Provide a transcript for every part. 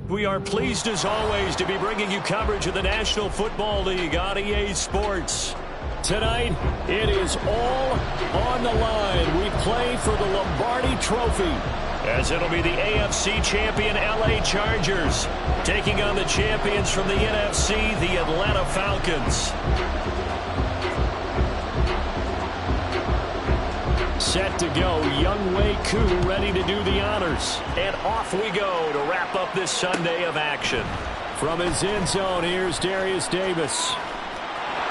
We are pleased as always to be bringing you coverage of the National Football League on EA Sports. Tonight, it is all on the line. We play for the Lombardi Trophy, as it'll be the AFC champion LA Chargers taking on the champions from the NFC, the Atlanta Falcons. Set to go, Younghoe Koo ready to do the honors. And off we go to wrap up this Sunday of action. From his end zone, here's Darius Davis.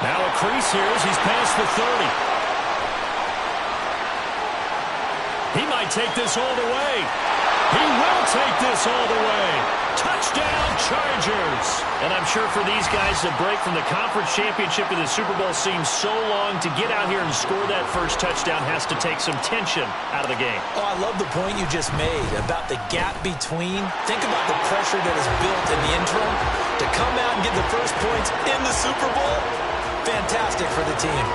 Now a crease here as he's past the 30. He might take this all the way. He will take this all the way. Touchdown, Chargers. And I'm sure for these guys, the break from the conference championship to the Super Bowl seems so long. To get out here and score that first touchdown has to take some tension out of the game. Oh, I love the point you just made about the gap between. Think about the pressure that is built in the interim. To come out and get the first points in the Super Bowl, fantastic for the team.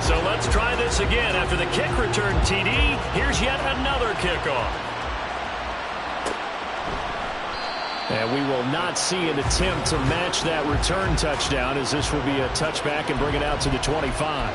So let's try this again. After the kick return TD, here's yet another kickoff. And we will not see an attempt to match that return touchdown, as this will be a touchback and bring it out to the 25.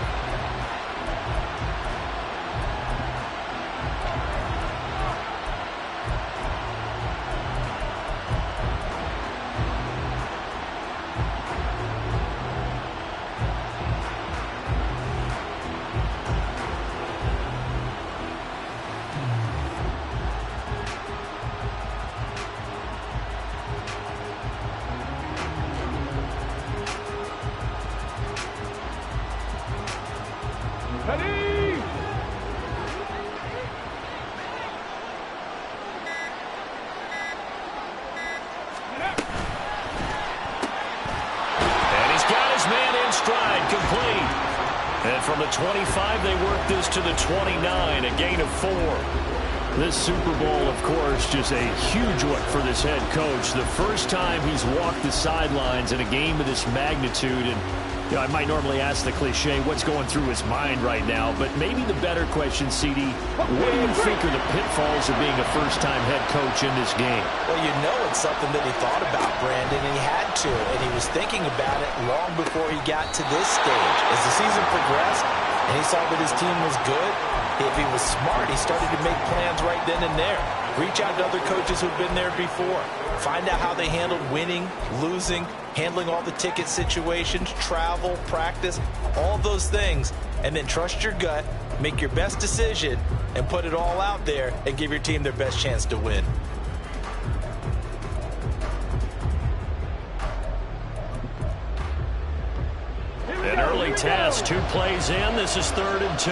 And from the 25, they work this to the 29, a gain of 4. This Super Bowl, of course, just a huge one for this head coach. The first time he's walked the sidelines in a game of this magnitude. And I might normally ask the cliche, what's going through his mind right now? But maybe the better question, CD, what do you think are the pitfalls of being a first-time head coach in this game? Well, you know it's something that he thought about, Brandon, and he had to. And he was thinking about it long before he got to this stage. As the season progressed and he saw that his team was good, if he was smart, he started to make plans right then and there. Reach out to other coaches who've been there before. Find out how they handled winning, losing, handling all the ticket situations, travel, practice, all those things. And then trust your gut, make your best decision, and put it all out there and give your team their best chance to win. An early test, 2 plays in. This is 3rd and 2.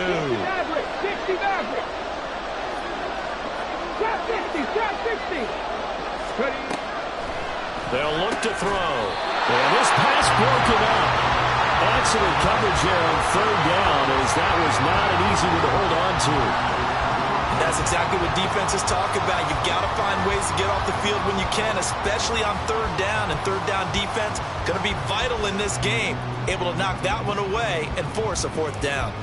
They'll look to throw. And this pass broken up. Excellent coverage here on 3rd down, as that was not an easy one to hold on to. And that's exactly what defenses talk about. You've got to find ways to get off the field when you can, especially on 3rd down. And 3rd down defense going to be vital in this game. Able to knock that one away and force a 4th down.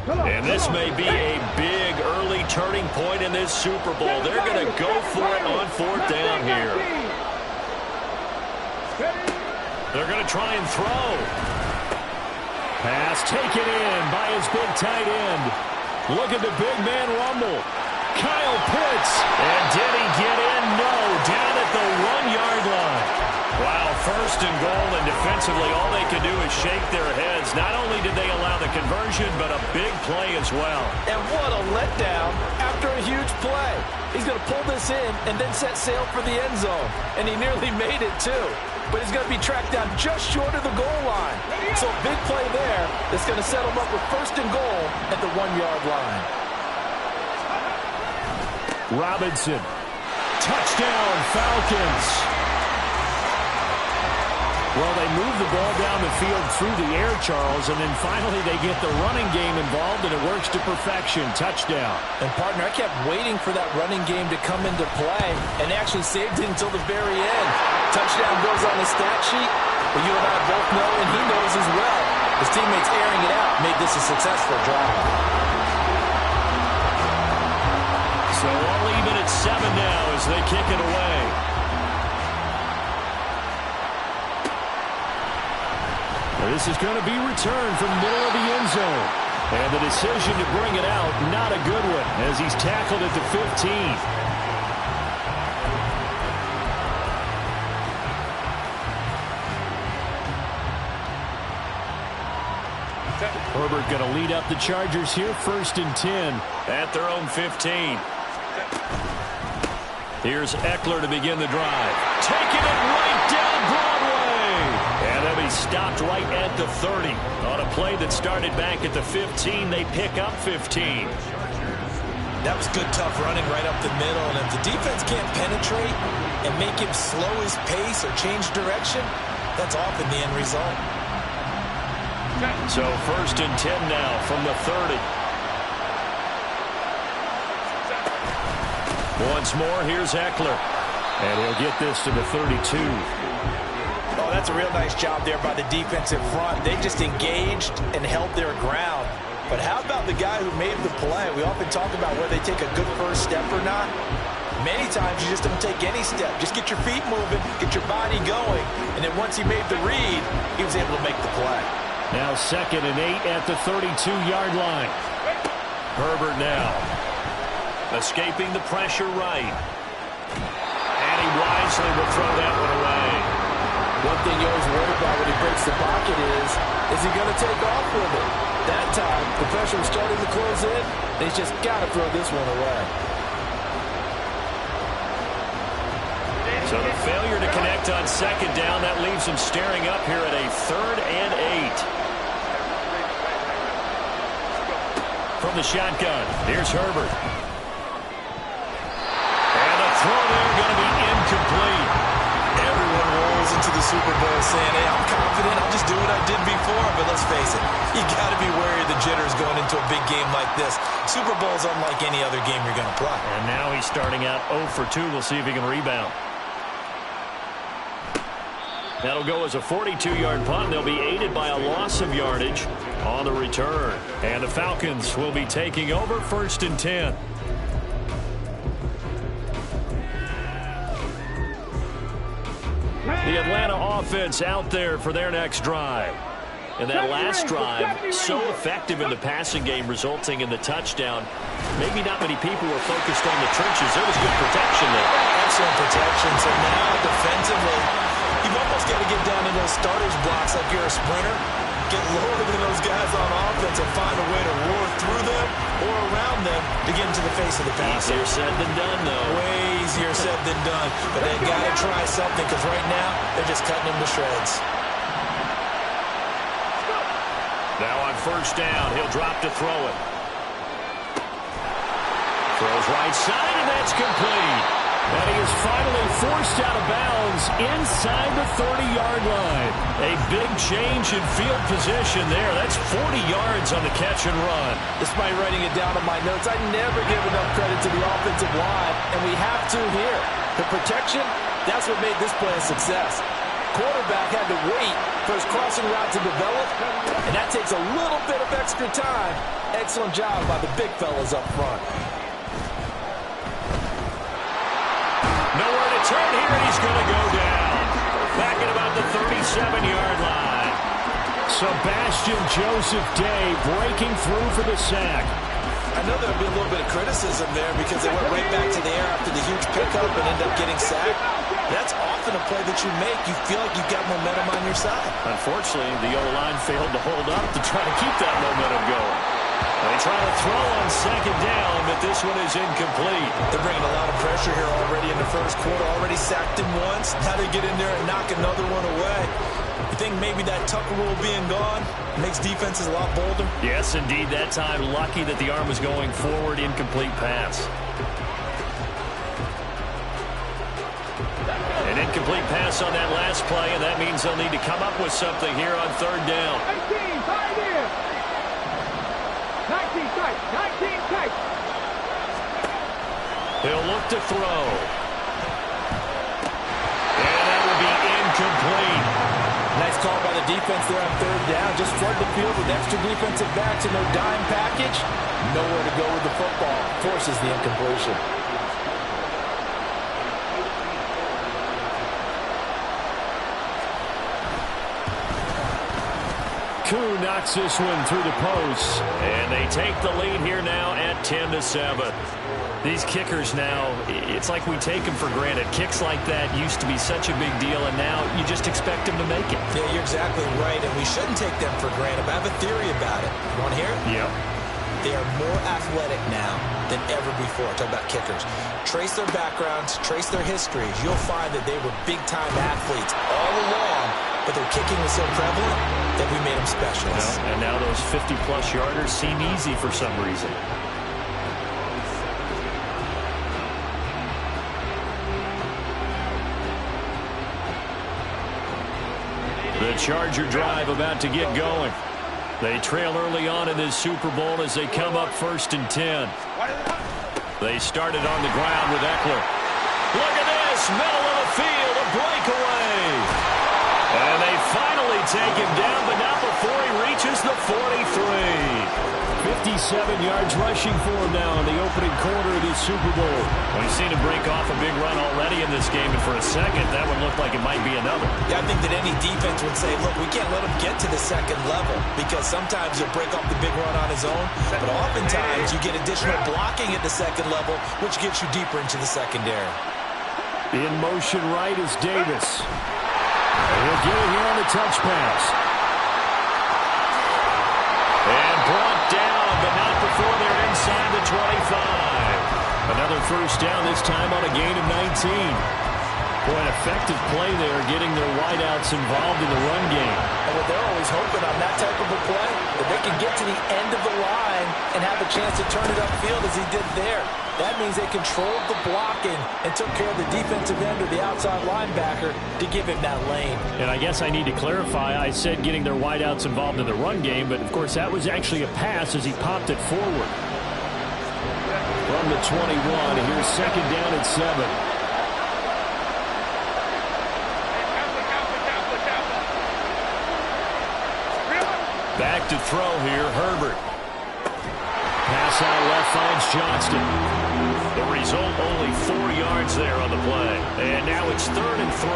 And this may be a big early turning point in this Super Bowl. They're going to go for it on 4th down here. They're going to try and throw. Pass taken in by his big tight end. Look at the big man rumble. Kyle Pitts. And did he get in? No. Down at the 1-yard line. Wow, 1st and goal, and defensively all they could do is shake their heads. Not only did they allow the conversion, but a big play as well. And what a letdown after a huge play. He's going to pull this in and then set sail for the end zone. And he nearly made it too. But he's going to be tracked down just short of the goal line. So a big play there that's going to set him up with 1st and goal at the 1-yard line. Robinson. Touchdown, Falcons. Well, they move the ball down the field through the air, Charles, and then finally they get the running game involved, and it works to perfection. Touchdown. And, partner, I kept waiting for that running game to come into play, and they actually saved it until the very end. Touchdown goes on the stat sheet, but you and I both know, and he knows as well, his teammates airing it out made this a successful drive. So all even at 7 now as they kick it away. This is going to be returned from the middle of the end zone. And the decision to bring it out, not a good one, as he's tackled at the 15. Herbert going to lead up the Chargers here, 1st and 10 at their own 15. Here's Eckler to begin the drive. Taking it right down Broadway. And they'll be stopped right at the 30. On a play that started back at the 15, they pick up 15. That was good, tough running right up the middle. And if the defense can't penetrate and make him slow his pace or change direction, that's often the end result. So 1st and 10 now from the 30. Once more, here's Eckler. And he'll get this to the 32. Oh, that's a real nice job there by the defensive front. They just engaged and held their ground. But how about the guy who made the play? We often talk about whether they take a good first step or not. Many times you just don't take any step. Just get your feet moving, get your body going. And then once he made the read, he was able to make the play. Now 2nd and 8 at the 32-yard line. Herbert now. Escaping the pressure right. And he wisely will throw that one away. One thing you always worry about when he breaks the pocket is he going to take off with it? That time, the pressure was starting to close in, and he's just got to throw this one away. So the failure to connect on 2nd down, that leaves him staring up here at a 3rd and 8. From the shotgun, here's Herbert. And the throw there going to be incomplete. Everyone rolls into the Super Bowl saying, hey, I'm confident, I'll just do what I did before. But let's face it, you got to be wary of the jitters going into a big game like this. Super Bowl's unlike any other game you're going to play. And now he's starting out 0 for 2. We'll see if he can rebound. That'll go as a 42-yard punt. They'll be aided by a loss of yardage on the return. And the Falcons will be taking over 1st and 10. The Atlanta offense out there for their next drive. And that last drive, so effective in the passing game, resulting in the touchdown. Maybe not many people were focused on the trenches. There was good protection there. Excellent protection. So now defensively, you've almost got to get down in those starters blocks like you're a sprinter. Get lower than those guys on offense and find a way to roar through them or around them to get into the face of the pass. Easier said than done, though. Way easier said than done. But they got to try something because right now they're just cutting them to shreds. Now on 1st down, he'll drop to throw it. Throws right side, and that's complete. And he is finally forced out of bounds inside the 30-yard line. A big change in field position there. That's 40 yards on the catch and run. Despite writing it down on my notes, I never give enough credit to the offensive line, and we have to here. The protection, that's what made this play a success. Quarterback had to wait for his crossing route to develop, and that takes a little bit of extra time. Excellent job by the big fellas up front. Nowhere to turn here, and he's going to go down. Back at about the 37-yard line. Sebastian Joseph Day breaking through for the sack. I know there'll be a little bit of criticism there because they went right back to the air after the huge pickup and ended up getting sacked. That's often a play that you make. You feel like you've got momentum on your side. Unfortunately, the O-line failed to hold up to try to keep that momentum going. They try to throw on 2nd down, but this one is incomplete. They're bringing a lot of pressure here already in the first quarter. Already sacked him once. Now they get in there and knock another one away. You think maybe that Tucker rule being gone makes defenses a lot bolder? Yes, indeed. That time, lucky that the arm was going forward. Incomplete pass. And Incomplete pass on that last play, and that means they'll need to come up with something here on third down. 19, tight end. 19 tight, 19 tight. He'll look to throw. And that will be incomplete. Nice call by the defense there on third down. Just flood the field with extra defensive backs and no dime package. Nowhere to go with the football. Forces the incompletion. Koo knocks this one through the post. And they take the lead here now at 10-7. These kickers now, it's like we take them for granted. Kicks like that used to be such a big deal, and now you just expect them to make it. Yeah, you're exactly right, and we shouldn't take them for granted. But I have a theory about it. You want to hear it? Yep. They are more athletic now than ever before. Talk about kickers. Trace their backgrounds, trace their histories. You'll find that they were big-time athletes all along, but their kicking was so prevalent that we made them specialists. Well, and now those 50-plus yarders seem easy for some reason. The Charger drive about to get going. They trail early on in this Super Bowl as they come up 1st and 10. They started on the ground with Eckler. Look at this, middle of the field, a breakaway. And they finally take him down, but not before he reaches the 43. 57 yards rushing for him now in the opening quarter of this Super Bowl. We've seen him break off a big run already in this game, and for a second, that would look like it might be another. Yeah, I think that any defense would say, look, we can't let him get to the second level because sometimes he'll break off the big run on his own, but oftentimes you get additional blocking at the second level, which gets you deeper into the secondary. In motion right is Davis. He'll get it here on the touch pass. And brought down, but not before they're inside the 25. Another first down, this time on a gain of 19. Boy, an effective play there, getting their wideouts involved in the run game. And what they're always hoping on that type of a play, that they can get to the end of the line and have a chance to turn it upfield as he did there. That means they controlled the blocking and took care of the defensive end or the outside linebacker to give him that lane. And I guess I need to clarify, I said getting their wideouts involved in the run game, but of course that was actually a pass as he popped it forward. From the 21, here's 2nd down and 7. Back to throw here, Herbert. Pass out left finds Johnston. The result, only 4 yards there on the play. And now it's 3rd and 3.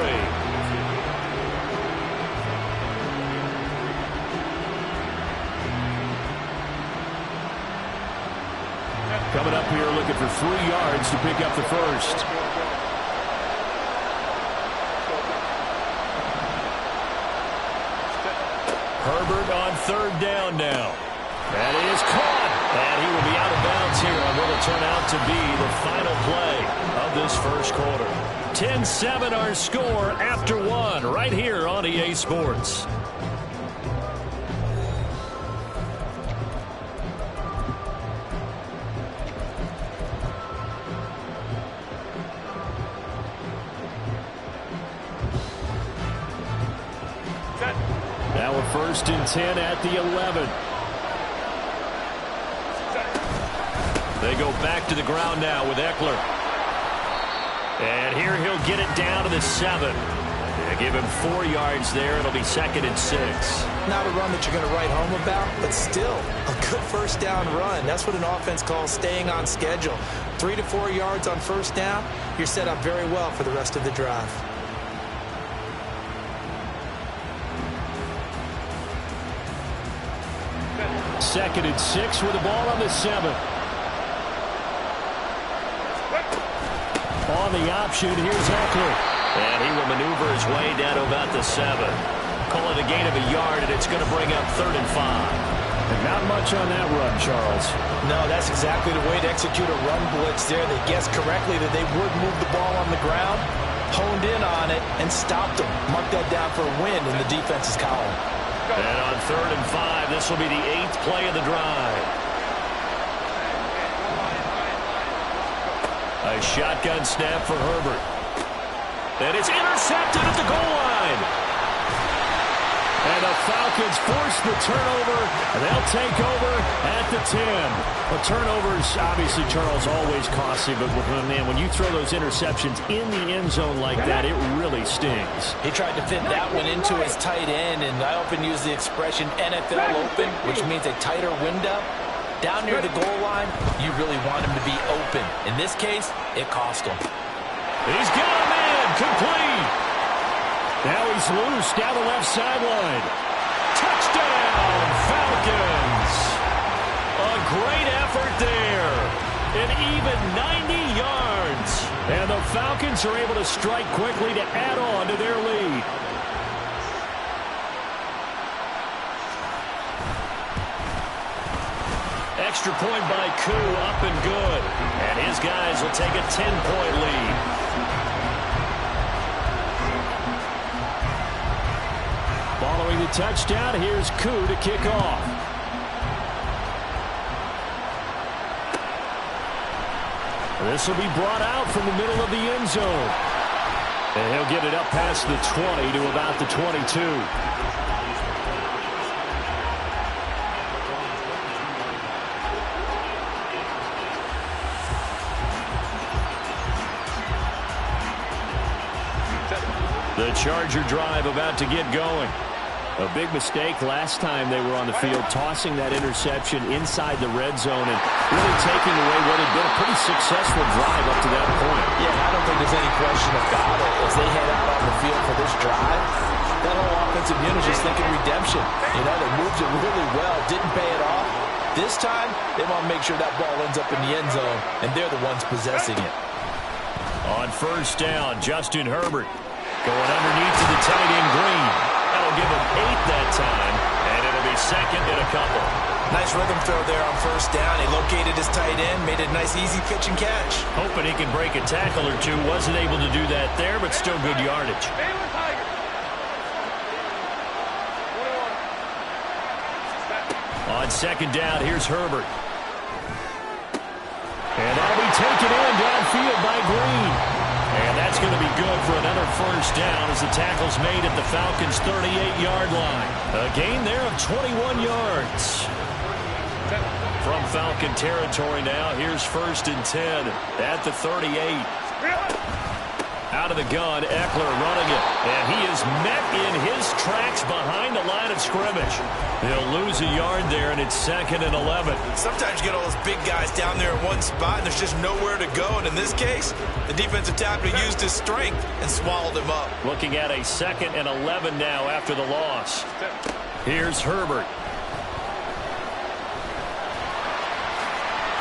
Coming up here looking for 3 yards to pick up the first. Herbert on 3rd down now. That is caught. And he will be out of bounds here on what will turn out to be the final play of this first quarter. 10-7 our score after 1 right here on EA Sports. Now a 1st and 10 at the 11. They go back to the ground now with Eckler. And here he'll get it down to the 7. They give him 4 yards there. It'll be 2nd and 6. Not a run that you're going to write home about, but still a good first down run. That's what an offense calls staying on schedule. 3 to 4 yards on first down. You're set up very well for the rest of the drive. Second and 6 with the ball on the 7. On the option, here's Eckler. And he will maneuver his way down to about the 7. Call it a gain of a yard, and it's going to bring up 3rd and 5. And not much on that run, Charles. No, that's exactly the way to execute a run blitz there. They guessed correctly that they would move the ball on the ground, honed in on it, and stopped them. Mark that down for a win in the defense's column. And on 3rd and 5, this will be the 8th play of the drive. A shotgun snap for Herbert. And it's intercepted at the goal line. And the Falcons force the turnover, and they'll take over at the 10. Well, turnovers, obviously, Charles, always costly, but man, when you throw those interceptions in the end zone like that, it really stings. He tried to fit that one into his tight end, and I often use the expression NFL open, which means a tighter window. Down near the goal line, you really want him to be open. In this case, it cost him. He's got a man complete. Now he's loose down the left sideline. Touchdown, Falcons. A great effort there. An even 90 yards. And the Falcons are able to strike quickly to add on to their lead. Extra point by Koo, up and good. And his guys will take a 10-point lead. Following the touchdown, here's Koo to kick off. This will be brought out from the middle of the end zone. And he'll get it up past the 20 to about the 22. The Charger drive about to get going. A big mistake last time they were on the field, tossing that interception inside the red zone and really taking away what had been a pretty successful drive up to that point. Yeah, I don't think there's any question about it. As they head out on the field for this drive, that whole offensive unit is just thinking redemption. You know, they moved it really well, didn't pay it off. This time, they want to make sure that ball ends up in the end zone, and they're the ones possessing it. On first down, Justin Herbert going underneath to the tight end Green. That'll give him 8 that time, and it'll be second and a couple. Nice rhythm throw there on first down. He located his tight end, made a nice easy pitch and catch. Hoping he can break a tackle or two. Wasn't able to do that there, but still good yardage. On second down, here's Herbert. And that'll be taken in downfield by Green. And that's going to be good for another first down as the tackle's made at the Falcons' 38-yard line. A gain there of 21 yards. From Falcon territory now, here's first and 10 at the 38. Out of the gun, Eckler running it. And he is met in his tracks behind the line of scrimmage. He'll lose a yard there, and it's second and 11. Sometimes you get all those big guys down there in one spot, and there's just nowhere to go. And in this case, the defensive tackle used his strength and swallowed him up. Looking at a second and 11 now after the loss. Here's Herbert.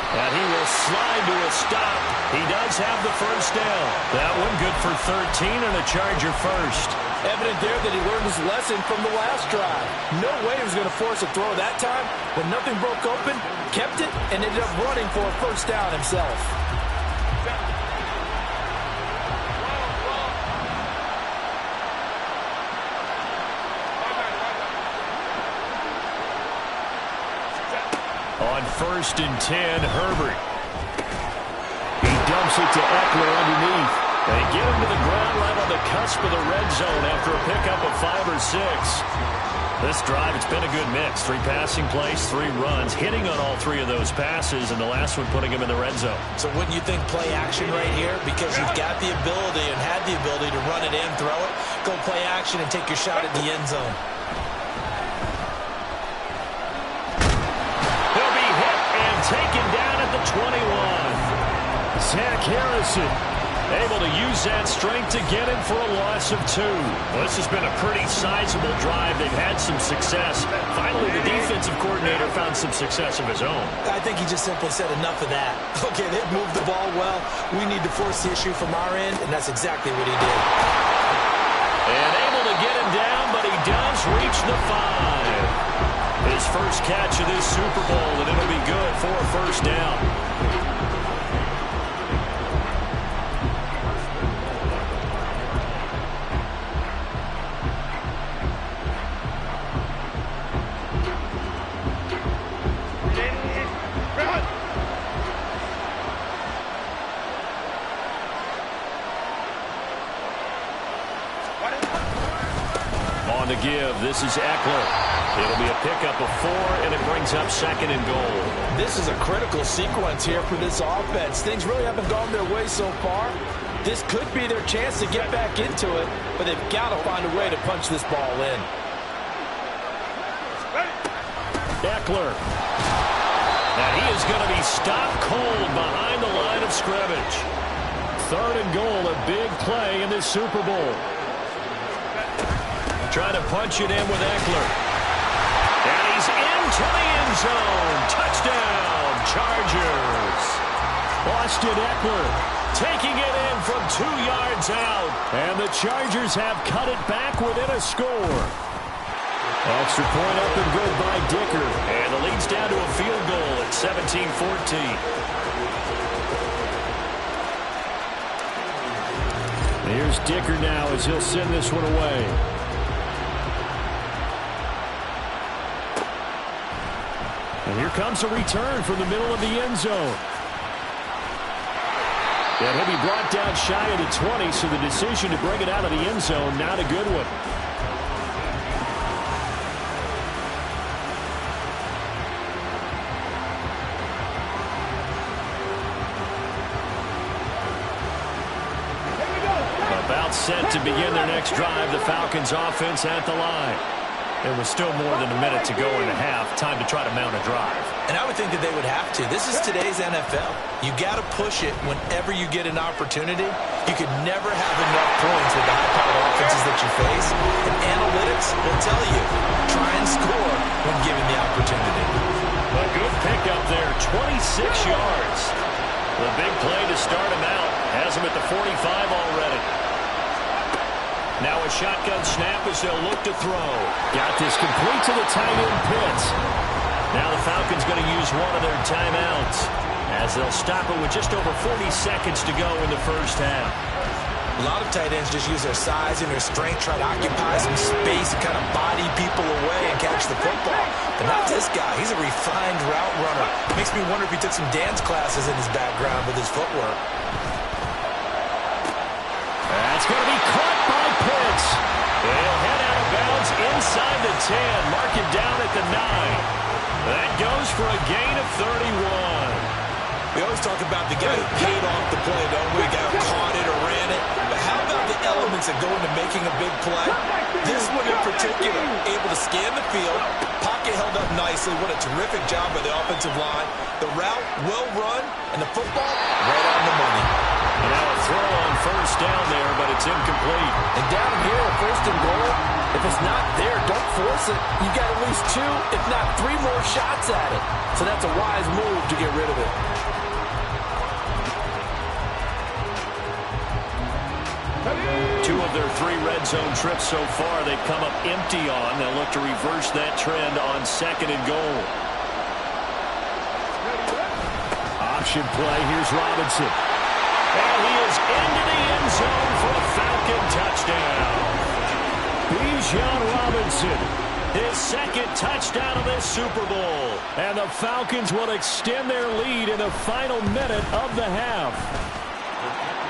And he will slide to a stop. He does have the first down. That one good for 13 and a Charger first. Evident there that he learned his lesson from the last drive. No way he was going to force a throw that time. When nothing broke open, kept it, and ended up running for a first down himself. On first and 10, Herbert. He dumps it to Eckler underneath. They get him to the ground right on the cusp of the red zone after a pickup of 5 or 6. This drive, it's been a good mix. 3 passing plays, 3 runs, hitting on all 3 of those passes, and the last one putting him in the red zone. So wouldn't you think play action right here? Because you've got the ability and had the ability to run it in, throw it, go play action and take your shot at the end zone. Taken down at the 21. Zach Harrison able to use that strength to get him for a loss of 2. Well, this has been a pretty sizable drive. They've had some success. Finally, the defensive coordinator found some success of his own. I think he just simply said enough of that. Okay, they've moved the ball well. We need to force the issue from our end, and that's exactly what he did. And able to get him down, but he does reach the 5. His first catch of this Super Bowl, and it'll be good for a first down. on the give. This is Eckler. It'll be a pickup of 4, and it brings up 2nd and goal. This is a critical sequence here for this offense. Things really haven't gone their way so far. This could be their chance to get back into it, but they've got to find a way to punch this ball in. Eckler. And he is going to be stopped cold behind the line of scrimmage. 3rd and goal, a big play in this Super Bowl. Trying to punch it in with Eckler. And he's into the end zone. Touchdown, Chargers. Austin Eckler taking it in from 2 yards out. And the Chargers have cut it back within a score. Extra point up and good by Dicker. And the lead's down to a field goal at 17-14. Here's Dicker now as he'll send this one away. And here comes a return from the middle of the end zone. And he'll be brought down shy of the 20, so the decision to bring it out of the end zone, not a good one. About set to begin their next drive, the Falcons offense at the line. There was still more than a minute to go in the half. Time to try to mount a drive. And I would think that they would have to. This is today's NFL. You got to push it whenever you get an opportunity. You could never have enough points with the high-powered offenses that you face. And analytics will tell you, try and score when given the opportunity. A good pickup there, 26 yards. The big play to start him out. Has him at the 45 already. Now a shotgun snap as they'll look to throw. Got this complete to the tight end Pitts. Now the Falcons going to use one of their timeouts as they'll stop it with just over 40 seconds to go in the first half. A lot of tight ends just use their size and their strength, try to occupy some space and kind of body people away and catch the football. But not this guy. He's a refined route runner. Makes me wonder if he took some dance classes in his background with his footwork. That's going to be caught by Pitts. They'll head out of bounds inside the 10. Mark it down at the 9. That goes for a gain of 31. We always talk about the guy who paid off the play, don't we? The guy who caught it or ran it. But how about the elements that go into making a big play? This one in particular, able to scan the field, pocket held up nicely. What a terrific job by the offensive line. The route, well run, and the football, right on the money. Now a throw on first down there, but it's incomplete. And down here, first and goal, if it's not there, don't force it. You got at least 2, if not 3 more shots at it. So that's a wise move to get rid of it. Two of their 3 red zone trips so far, they've come up empty on. They'll look to reverse that trend on 2nd and goal. Option play, here's Robinson. And he is into the end zone for a Falcon touchdown. Bijan Robinson, his 2nd touchdown of this Super Bowl. And the Falcons will extend their lead in the final minute of the half.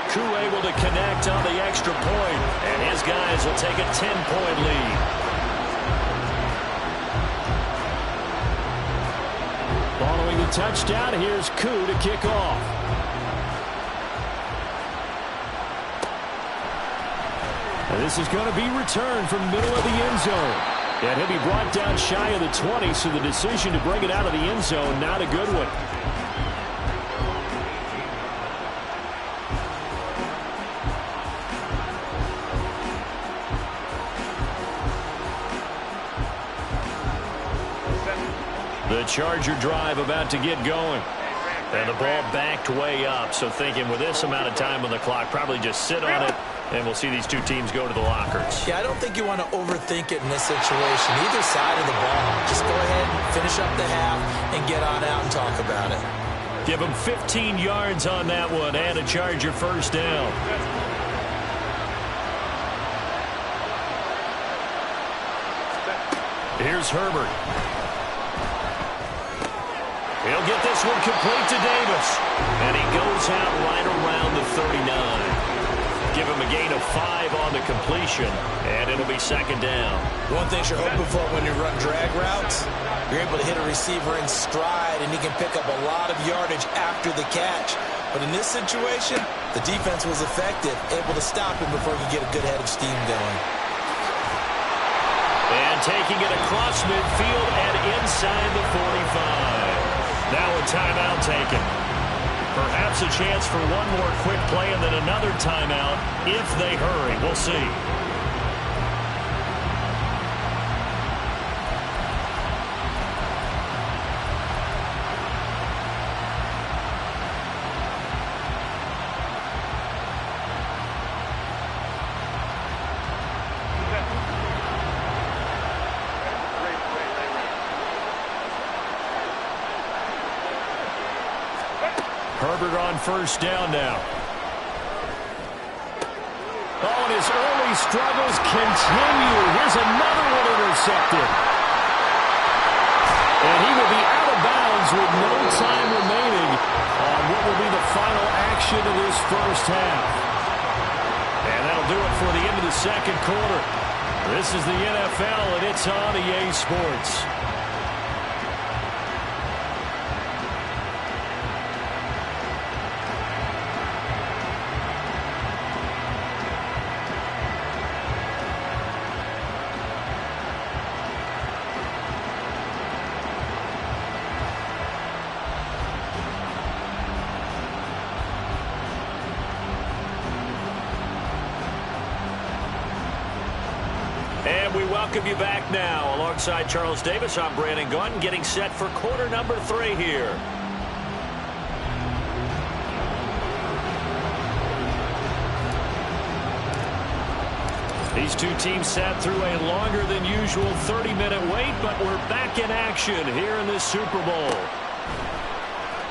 Koo able to connect on the extra point, and his guys will take a 10-point lead. Following the touchdown, here's Koo to kick off. And this is going to be returned from the middle of the end zone. And he'll be brought down shy of the 20, so the decision to bring it out of the end zone, not a good one. The Charger drive about to get going. And the ball backed way up, so thinking with this amount of time on the clock, probably just sit on it, and we'll see these two teams go to the lockers. Yeah, I don't think you want to overthink it in this situation. Either side of the ball. Just go ahead, finish up the half, and get on out and talk about it. Give them 15 yards on that one, and a Charger first down. Here's Herbert. He'll get this one complete to Davis. And he goes out right around the 39. give him a gain of 5 on the completion, and it'll be second down. One thing you're hoping for when you run drag routes, you're able to hit a receiver in stride, and he can pick up a lot of yardage after the catch. But in this situation, the defense was effective, able to stop him before he could get a good head of steam going. And taking it across midfield and inside the 45. Now a timeout taken. Perhaps a chance for one more quick play and then another timeout if they hurry. We'll see. Herbert on first down now. Oh, and his early struggles continue. Here's another one intercepted. And he will be out of bounds with no time remaining on what will be the final action of this first half. And that'll do it for the end of the second quarter. This is the NFL, and it's on EA Sports. And we welcome you back now. Alongside Charles Davis, I'm Brandon Gunn, getting set for quarter number 3 here. These two teams sat through a longer than usual 30-minute wait, but we're back in action here in this Super Bowl.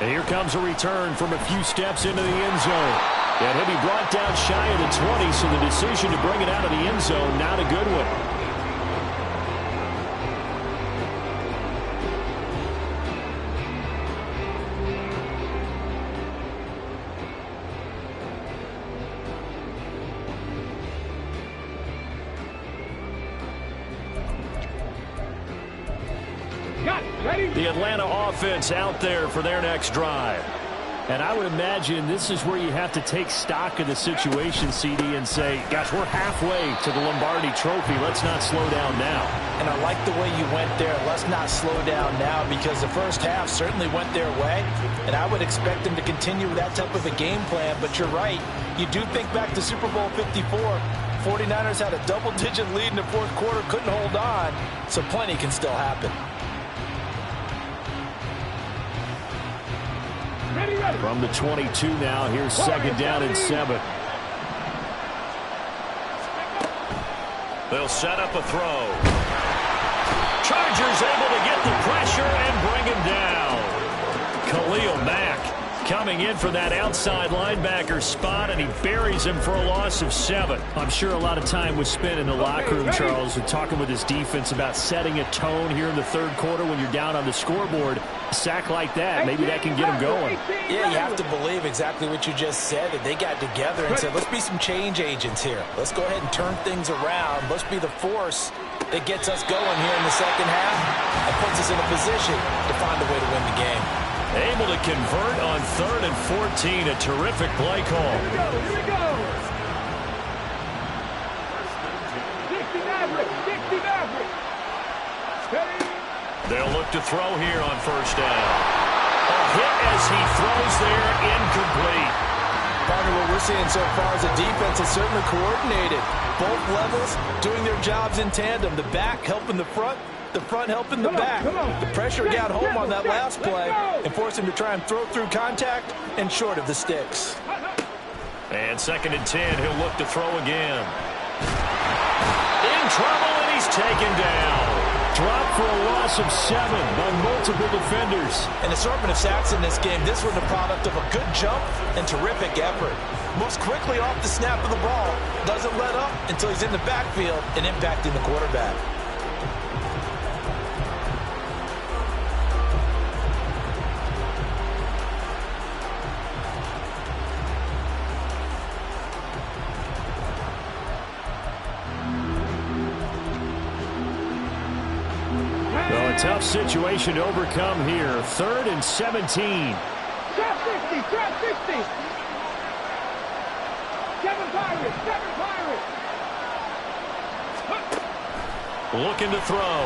And here comes a return from a few steps into the end zone. And he'll be brought down shy of the 20, so the decision to bring it out of the end zone, not a good one. The Atlanta offense out there for their next drive. And I would imagine this is where you have to take stock of the situation, CD, and say, gosh, we're halfway to the Lombardi Trophy. Let's not slow down now. And I like the way you went there. Let's not slow down now, because the first half certainly went their way. And I would expect them to continue with that type of a game plan. But you're right. You do think back to Super Bowl 54. 49ers had a double-digit lead in the fourth quarter, couldn't hold on. So plenty can still happen. From the 22 now, here's second down and 7. They'll set up a throw. Chargers able to get the pressure and bring him down. Khalil Mack coming in for that outside linebacker spot, and he buries him for a loss of 7. I'm sure a lot of time was spent in the locker room, Charles, with talking with his defense about setting a tone here in the third quarter when you're down on the scoreboard. A sack like that, maybe that can get him going. Yeah, you have to believe exactly what you just said, that they got together and said, let's be some change agents here. Let's go ahead and turn things around. Let's be the force that gets us going here in the second half and puts us in a position to find a way to win the game. Able to convert on 3rd and 14. A terrific play call. Here we go. 60 Maverick. 60 Maverick. They'll look to throw here on first down. A hit as he throws there, incomplete. Partner, what we're seeing so far is the defense is certainly coordinated. Both levels doing their jobs in tandem. The back helping the front helping the back. The pressure got home on that last play and forced him to try and throw through contact and short of the sticks. And 2nd and 10, he'll look to throw again. In trouble, and he's taken down. Dropped for a loss of 7 by multiple defenders. An assortment of sacks in this game. This was the product of a good jump and terrific effort. Moves quickly off the snap of the ball. Doesn't let up until he's in the backfield and impacting the quarterback. tough situation to overcome here. 3rd and 17. Trap 60, trap 60. Kevin Pirates, Kevin Pirates. Looking to throw.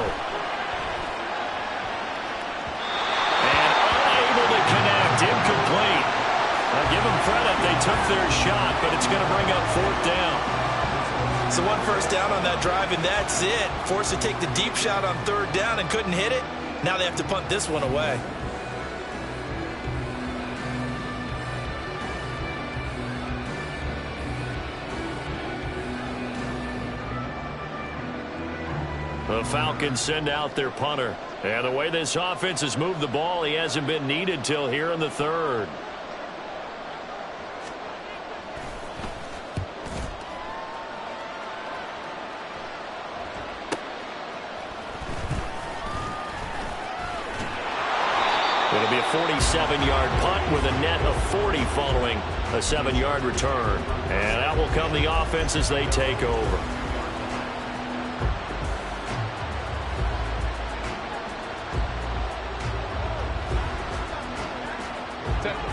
And unable to connect. Incomplete. I'll give them credit. They took their shot, but it's going to bring up 4th down. So 1 first down on that drive, and that's it. Forced to take the deep shot on 3rd down and couldn't hit it. Now they have to punt this one away. The Falcons send out their punter. And the way this offense has moved the ball, he hasn't been needed till here in the 3rd. It'll be a 47-yard punt with a net of 40 following a 7-yard return. And that will come the offense as they take over.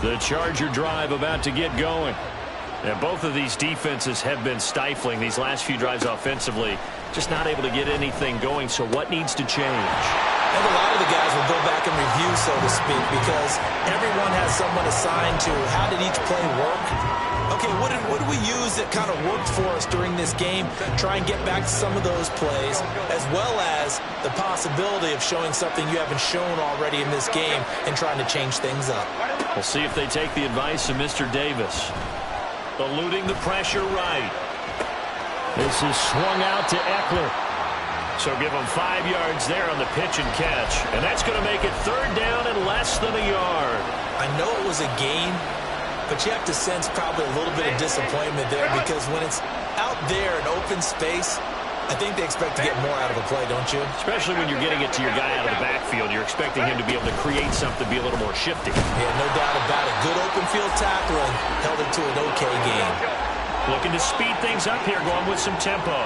The Charger drive about to get going. And both of these defenses have been stifling these last few drives offensively. Just not able to get anything going. So what needs to change? And a lot of the guys will go back and review, so to speak, because everyone has someone assigned to how did each play work. Okay, what did we use that kind of worked for us during this game? Try and get back to some of those plays, as well as the possibility of showing something you haven't shown already in this game and trying to change things up. We'll see if they take the advice of Mr. Davis. Eluding the pressure right. This is swung out to Eckler. So give him 5 yards there on the pitch and catch. And that's going to make it 3rd down and less than a yard. I know it was a gain, but you have to sense probably a little bit of disappointment there, because when it's out there in open space, I think they expect to get more out of a play, don't you? Especially when you're getting it to your guy out of the backfield. You're expecting him to be able to create something, be a little more shifty. Yeah, no doubt about it. Good open field tackling held it to an okay game. Looking to speed things up here, going with some tempo.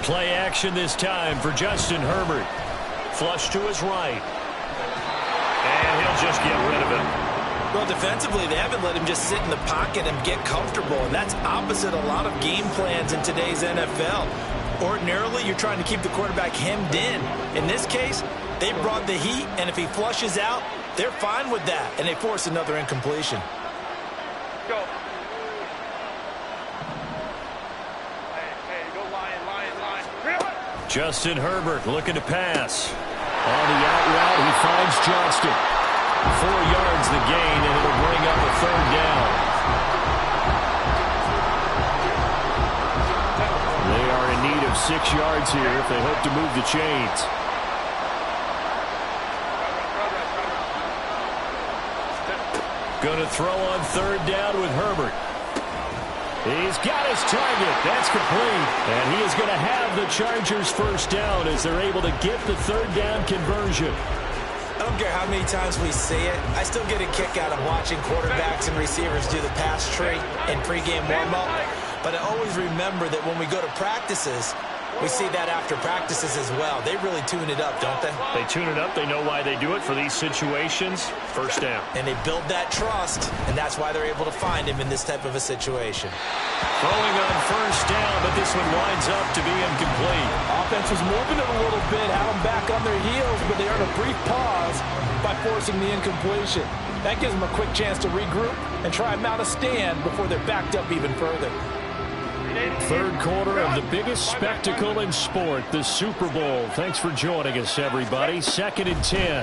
Play action this time for Justin Herbert. Flush to his right. And he'll just get rid of it. Well, defensively, they haven't let him just sit in the pocket and get comfortable, and that's opposite a lot of game plans in today's NFL. Ordinarily, you're trying to keep the quarterback hemmed in. In this case, they brought the heat, and if he flushes out, they're fine with that, and they force another incompletion. Go. Hey, go line. Justin Herbert looking to pass. On the out route, he finds Johnston. 4 yards the gain, and it'll bring up a 3rd down. They are in need of 6 yards here if they hope to move the chains. Going to throw on 3rd down with Herbert. He's got his target. That's complete. And he is going to have the Chargers' 1st down as they're able to get the 3rd down conversion. I don't care how many times we see it. I still get a kick out of watching quarterbacks and receivers do the pass tree in pregame warm-up. But I always remember that when we go to practices, we see that after practices as well. They really tune it up, don't they? They tune it up. They know why they do it for these situations. 1st down. And they build that trust, and that's why they're able to find him in this type of a situation. Throwing on 1st down, but this one winds up to be incomplete. Offense was moving it a little bit, had them back on their heels, but they earned a brief pause by forcing the incompletion. That gives them a quick chance to regroup and try and mount a stand before they're backed up even further. 3rd quarter of the biggest spectacle in sport, the Super Bowl. Thanks for joining us, everybody. 2nd and 10.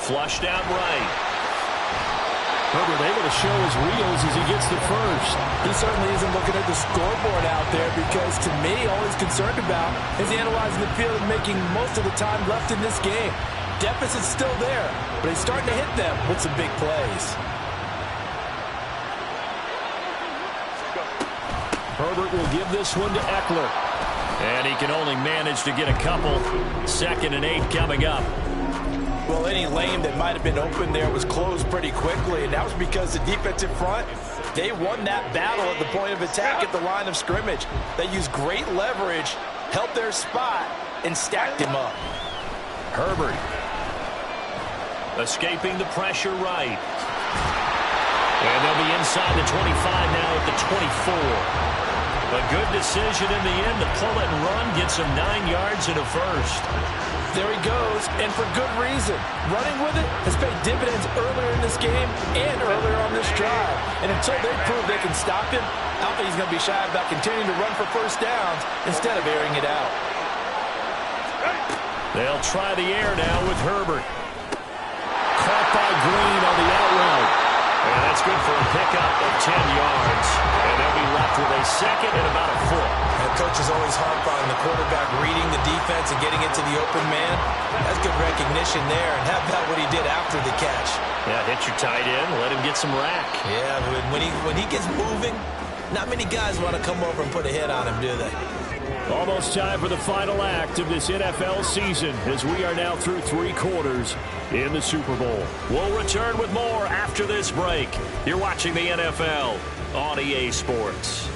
Flushed out right. Herbert able to show his wheels as he gets the 1st. He certainly isn't looking at the scoreboard out there, because to me, all he's concerned about is analyzing the field and making most of the time left in this game. Deficit's still there, but he's starting to hit them with some big plays. Herbert will give this one to Eckler. And he can only manage to get a couple. 2nd and 8 coming up. Well, any lane that might have been open there was closed pretty quickly, and that was because the defensive front They won that battle at the point of attack at the line of scrimmage. They used great leverage, held their spot, and stacked him up. Herbert. Escaping the pressure right. And they'll be inside the 25 now at the 24. A good decision in the end to pull it and run, gets him 9 yards and a first. There he goes, and for good reason. Running with it has paid dividends earlier in this game and earlier on this drive. And until they prove they can stop him, I don't think he's going to be shy about continuing to run for first downs instead of airing it out. They'll try the air now with Herbert. Caught by Green on the out route. And that's good for a pickup of 10 yards. And they'll be left with a second and about a foot. And coaches always harp on the quarterback reading the defense and getting it to the open man. That's good recognition there. And how about what he did after the catch? Yeah, hit your tight end, let him get some rack. Yeah, when he gets moving, not many guys want to come over and put a hit on him, do they? Almost time for the final act of this NFL season as we are now through 3 quarters in the Super Bowl. We'll return with more after this break. You're watching the NFL on EA Sports.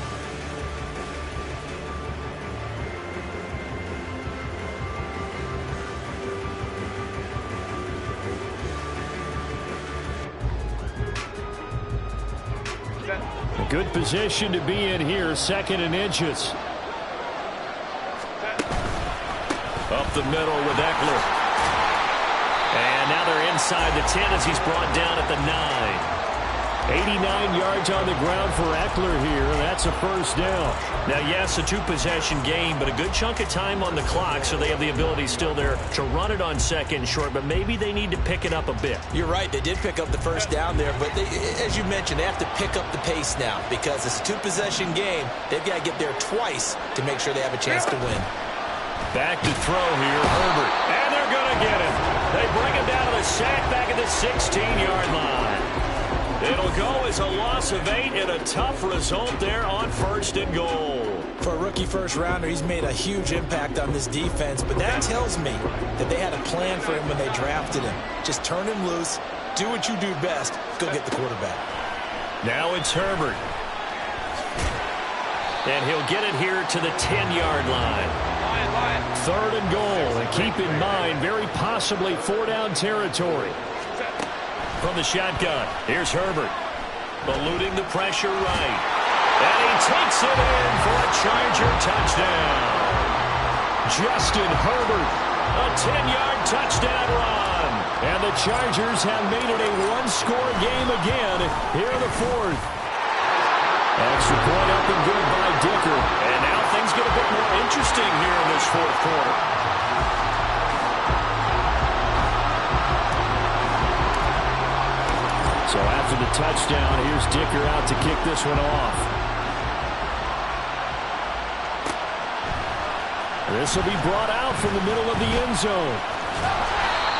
A good position to be in here, 2nd and inches. Up the middle with Eckler. And now they're inside the 10 as he's brought down at the 9. 89 yards on the ground for Eckler here. That's a first down. Now, yes, a 2-possession game, but a good chunk of time on the clock, so they have the ability still there to run it on 2nd and short, but maybe they need to pick it up a bit. You're right. They did pick up the first down there, but as you mentioned, they have to pick up the pace now because it's a 2-possession game. They've got to get there twice to make sure they have a chance to win. Back to throw here, Herbert. And they're going to get him. They bring him down to the sack back at the 16-yard line. It'll go as a loss of 8 and a tough result there on 1st and goal. For a rookie first-rounder, he's made a huge impact on this defense, but that tells me that they had a plan for him when they drafted him. Just turn him loose, do what you do best, go get the quarterback. Now it's Herbert. And he'll get it here to the 10-yard line. 3rd and goal, and keep in mind, very possibly 4-down territory. From the shotgun, here's Herbert. Eluding the pressure right. And he takes it in for a Charger touchdown. Justin Herbert, a 10-yard touchdown run. And the Chargers have made it a 1-score game again here in the 4th. Extra point up and good by Dicker. And now things get a bit more interesting here in this 4th quarter. So after the touchdown, here's Dicker out to kick this one off. This will be brought out from the middle of the end zone.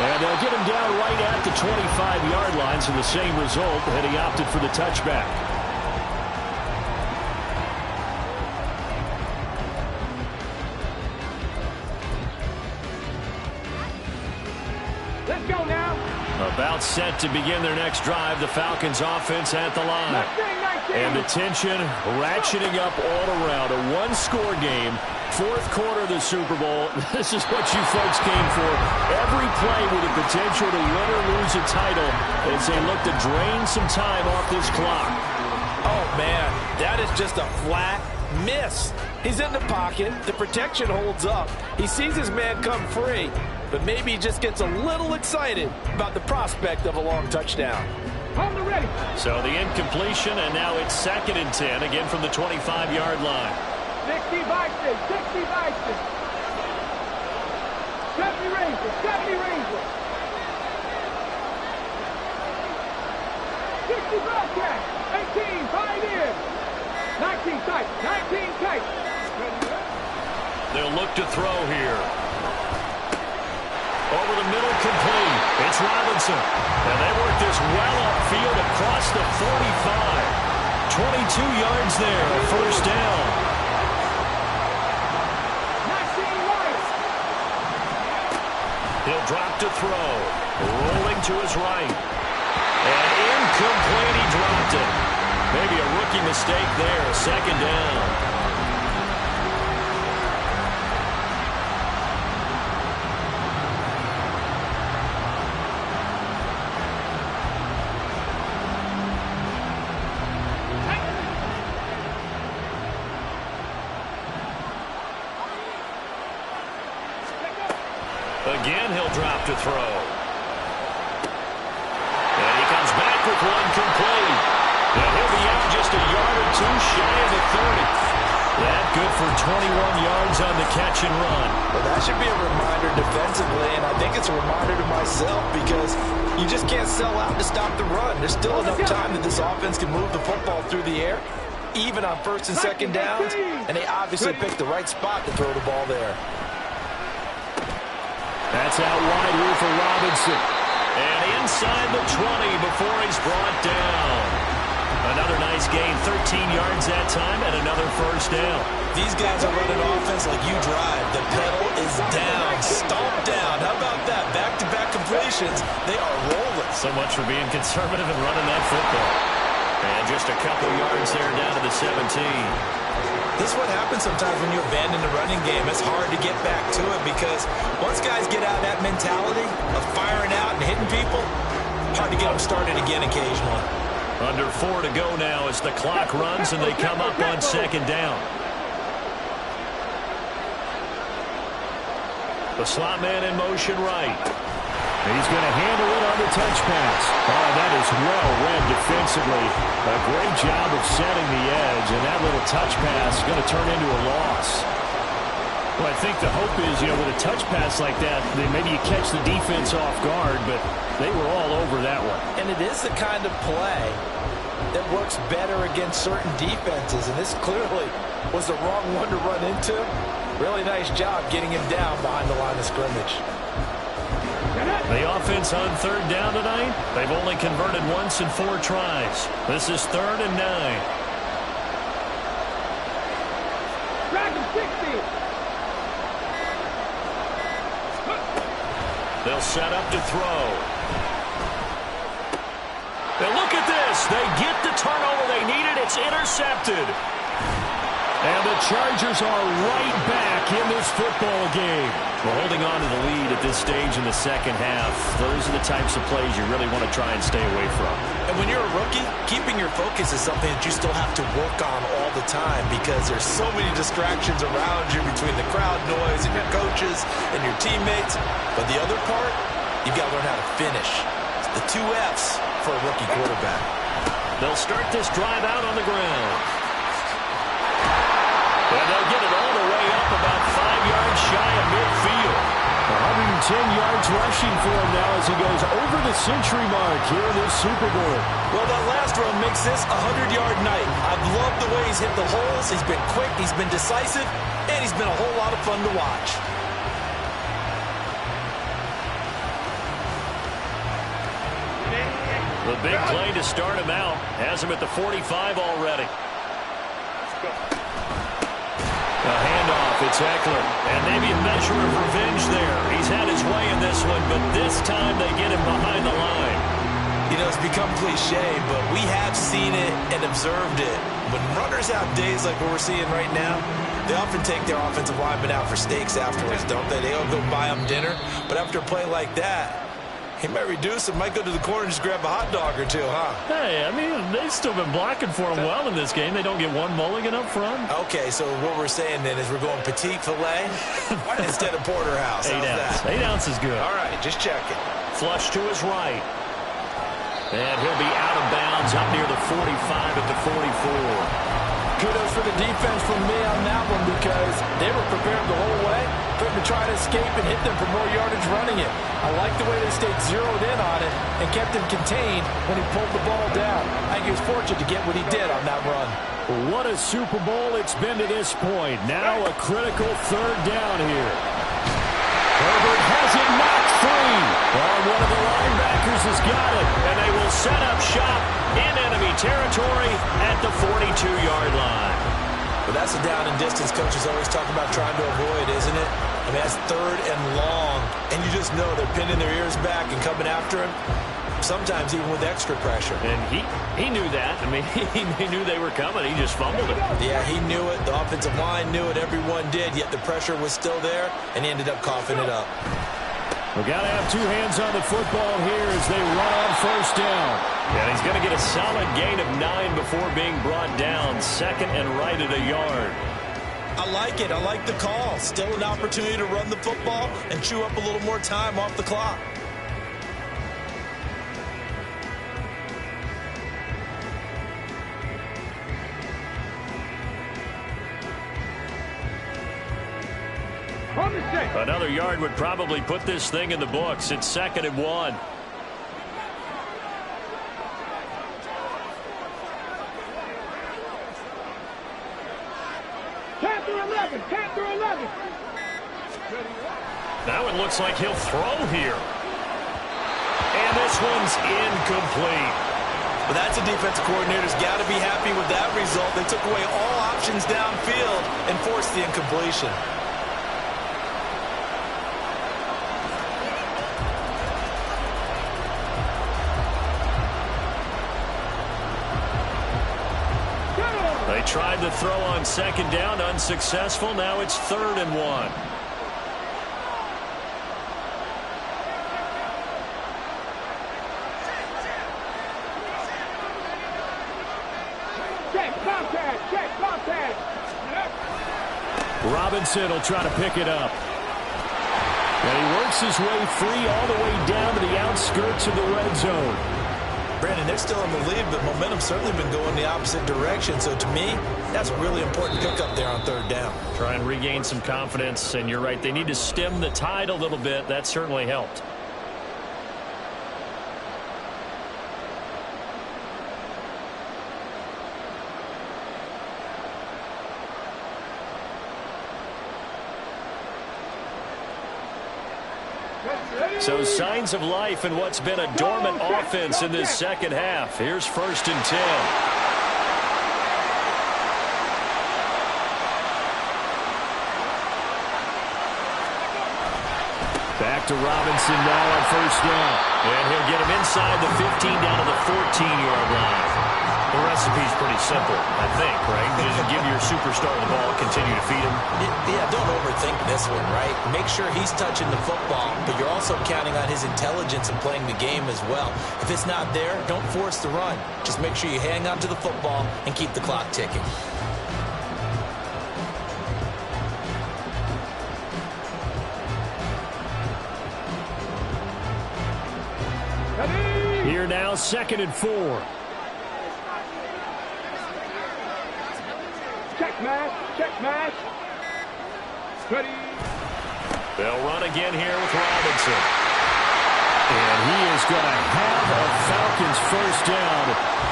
And they'll get him down right at the 25-yard line, so the same result, and he opted for the touchback. Let's go now. About set to begin their next drive, the Falcons offense at the line. And the tension ratcheting up all around. A 1-score game, 4th quarter of the Super Bowl. This is what you folks came for. Every play with the potential to win or lose a title as they look to drain some time off this clock. Oh, man, that is just a flat miss. He's in the pocket. The protection holds up. He sees his man come free, but maybe he just gets a little excited about the prospect of a long touchdown. Hold it ready. So the incompletion, and now it's 2nd and 10, again from the 25-yard line. 60 Vikings, 60 Vikings. 70 Rangers, 70 Rangers. 60 Bobcats, 18 Pioneers. 19 Titans, 19 Titans. They'll look to throw here. Over the middle, complete. It's Robinson. And they work this well upfield across the 45. 22 yards there, a first down. 19 Lions. He'll drop to throw. Rolling to his right. And incomplete, he dropped it. Maybe a rookie mistake there. Second down. Again, he'll drop to throw. And he comes back with one complete. And he'll be out just a yard or two shy of the 30. That good for 21 yards on the catch and run. Well, that should be a reminder defensively, and I think it's a reminder to myself because you just can't sell out to stop the run. There's still enough time that this offense can move the football through the air, even on first and second downs, and they obviously picked the right spot to throw the ball there. That's out wide here for Robinson. And inside the 20 before he's brought down. Another nice gain, 13 yards that time, and another first down. These guys are running offense like you drive. The pedal is down, stomped down. How about that? Back-to-back completions. They are rolling. So much for being conservative and running that football. And just a couple yards there down to the 17. This is what happens sometimes when you abandon the running game. It's hard to get back to it because once guys get out of that mentality of firing out and hitting people, hard to get them started again occasionally. Under 4 to go now as the clock runs and they come up on second down. The slot man in motion right. He's going to handle it on the touch pass. Oh, that is well read defensively. A great job of setting the edge, and that little touch pass is going to turn into a loss. Well, I think the hope is, with a touch pass like that, maybe you catch the defense off guard, but they were all over that one. And it is the kind of play that works better against certain defenses, and this clearly was the wrong one to run into. Really nice job getting him down behind the line of scrimmage. The offense on third down tonight, they've only converted once in 4 tries. This is 3rd and 9. Dragon 60. They'll set up to throw. And look at this. They get the turnover they needed. It's intercepted. And the Chargers are right back in this football game. Well, holding on to the lead at this stage in the second half, those are the types of plays you really want to try and stay away from. And when you're a rookie, keeping your focus is something that you still have to work on all the time because there's so many distractions around you between the crowd noise and your coaches and your teammates. But the other part, you've got to learn how to finish. It's the 2 F's for a rookie quarterback. They'll start this drive out on the ground. And they'll get it all the way up about 5 yards shy of midfield. 110 yards rushing for him now as he goes over the century mark here in this Super Bowl. Well, that last run makes this a 100-yard night. I've loved the way he's hit the holes. He's been quick, he's been decisive, and he's been a whole lot of fun to watch. The big play to start him out has him at the 45 already. A handoff, it's Eckler, and maybe a measure of revenge there. He's had his way in this one, but this time they get him behind the line. It's become cliche, but we have seen it and observed it. When runners have days like what we're seeing right now, they often take their offensive linemen out for steaks afterwards, don't they? They all go buy them dinner, but after a play like that, he might reduce it, might go to the corner and just grab a hot dog or two, huh? Hey, I mean, they've still been blocking for him well in this game. They don't get one mulligan up front. Okay, so what we're saying then is we're going petite filet instead of porterhouse. 8 ounce. 8 ounce is good. All right, just checking. Flush to his right. And he'll be out of bounds up near the 45 at the 44. Kudos for the defense from me on that one because they were prepared the whole way for him to try to escape and hit them for more yardage running it. I like the way they stayed zeroed in on it and kept him contained when he pulled the ball down. I think he was fortunate to get what he did on that run. What a Super Bowl it's been to this point. Now a critical 3rd down here. Herbert has it knocked free. One of the linebackers has got it, and they will set up shop in enemy territory at the 42-yard line. Well, that's a down and distance coaches always talk about trying to avoid, isn't it? I mean, that's 3rd and long, and you just know they're pinning their ears back and coming after him. sometimes even with extra pressure. And he knew that. I mean, he knew they were coming. He just fumbled it. Yeah, he knew it. The offensive line knew it. Everyone did, yet the pressure was still there, and he ended up coughing it up. We've got to have two hands on the football here as they run on first down. And he's going to get a solid gain of 9 before being brought down. Second and right at a yard. I like it. I like the call. Still an opportunity to run the football and chew up a little more time off the clock. Another yard would probably put this thing in the books. It's 2nd and 1. Now it looks like he'll throw here. And this one's incomplete. But that's a defensive coordinator's got to be happy with that result. They took away all options downfield and forced the incompletion. They tried to throw on 2nd down, unsuccessful. Now it's 3rd and 1. Robinson will try to pick it up. And he works his way free all the way down to the outskirts of the red zone. Brandon, they're still in the lead, but momentum's certainly been going the opposite direction. So to me, that's a really important pickup there on 3rd down. Try and regain some confidence, and you're right. They need to stem the tide a little bit. That certainly helped. So signs of life in what's been a dormant offense in this second half. Here's 1st and 10. Back to Robinson now on 1st down. And he'll get him inside the 15 down to the 14-yard line. The recipe's pretty simple, I think, right? Just give your superstar the ball, continue to feed him. Yeah, don't overthink this one, right? Make sure he's touching the football, but you're also counting on his intelligence and playing the game as well. If it's not there, don't force the run. Just make sure you hang on to the football and keep the clock ticking. Here now, 2nd and 4. Check match. Ready. They'll run again here with Robinson. And he is going to have a Falcons 1st down.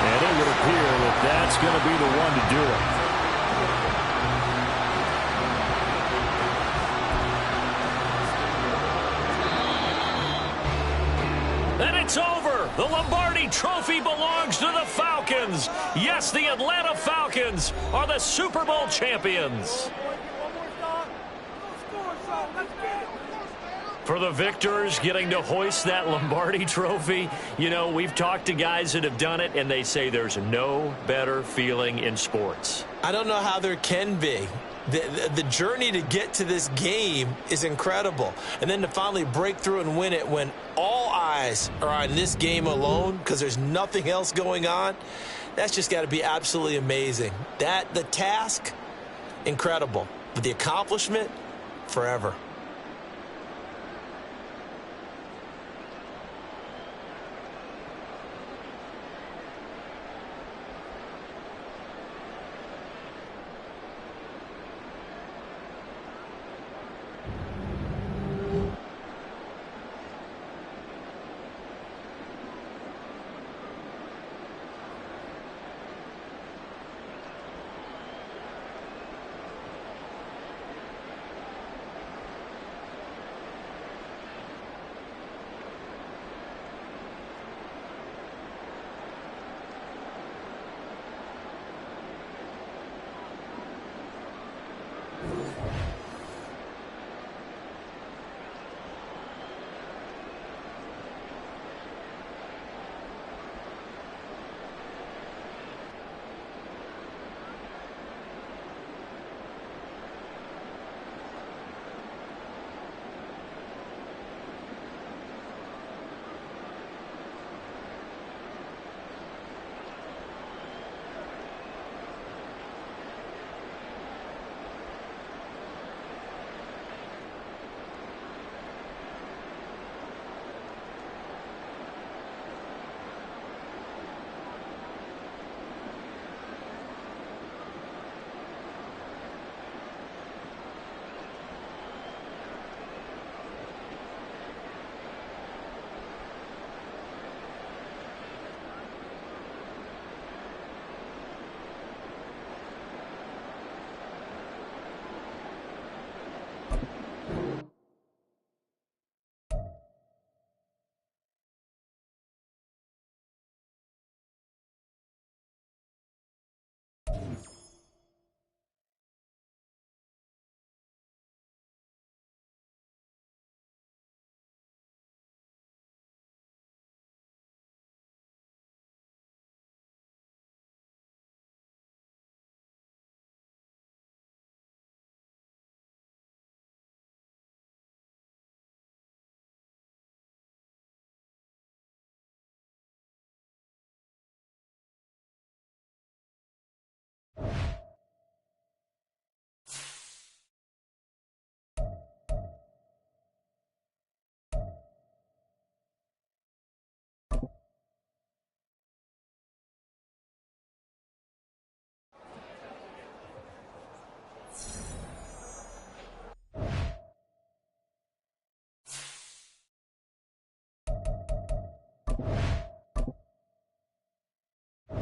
And it would appear that that's going to be the one to do it. And it's over. The Lombardi Trophy belongs to the Falcons. Yes, the Atlanta Falcons are the Super Bowl champions. For the victors, getting to hoist that Lombardi Trophy, you know, we've talked to guys that have done it, and they say there's no better feeling in sports. I don't know how there can be. The journey to get to this game is incredible. And then to finally break through and win it when all eyes are on this game alone because there's nothing else going on, that's just got to be absolutely amazing. The task, incredible. But the accomplishment, forever.